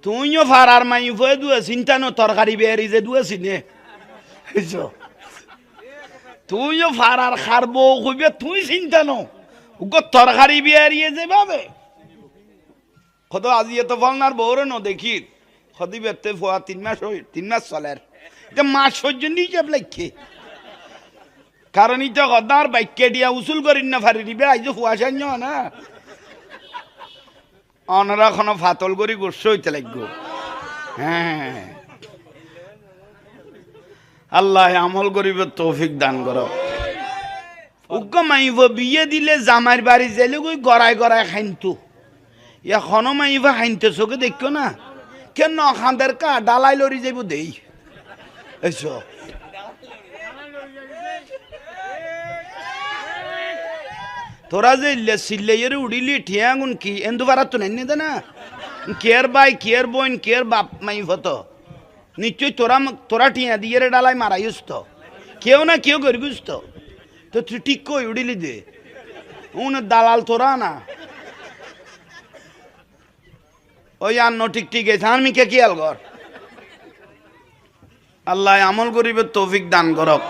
তুইও ফারার মাই ফয়ে দুয়ে চিন্তা নো তরকারি বেয়ারি যে দুয়ে চিনে তুইও ফারার খার বউ কইবে তুই চিন্তা নো উগো তরকারি বেয়ারিয়ে যে ভাবে কত আজি এত ফলনার বউরে ন দেখি সদি বেতে ফোয়া 3 মাস চলের এটা মাস সহ্য নিয়ে যাব লাগছে কারণ এটা গদার বাইকে দিয়া উসুল করিন না ফারি দিবে আইজ ফোয়া সাইন না অনরা কোনো ফাতল করি গোস্ব হইতে লাগবো হ্যাঁ আল্লাহ আমল করিবে তৌফিক দান করো উগ্র মাইব বিয়ে দিলে জামার বাড়ি যাইলে কই গড়াই গড়াই খাইন্তু এখনো মাইবা খাইতে চোখে দেখো না কেন খান্দের কা ডালাই লড়ি যাইব দেই এসো তোরা যে সিল্লাইয়ের উড়িলি ঠিয়াগুন কি এন্দু পারাত তো নেই না কেয়ার বাই কেয়ার বোন কেয়ার বাপ মাই হতো নিশ্চয়ই তোরা ঠিয়া দিয়ে ডালাই মারাইস তো কেউ না কেউ করিস তো তুই ঠিক কই উড়িলি দে উন দালাল তোরা না ওই আন্ন ঠিক ঠিক আছে আমি কে কি আল কর আল্লাহ আমল করিবে তৌফিক দান করক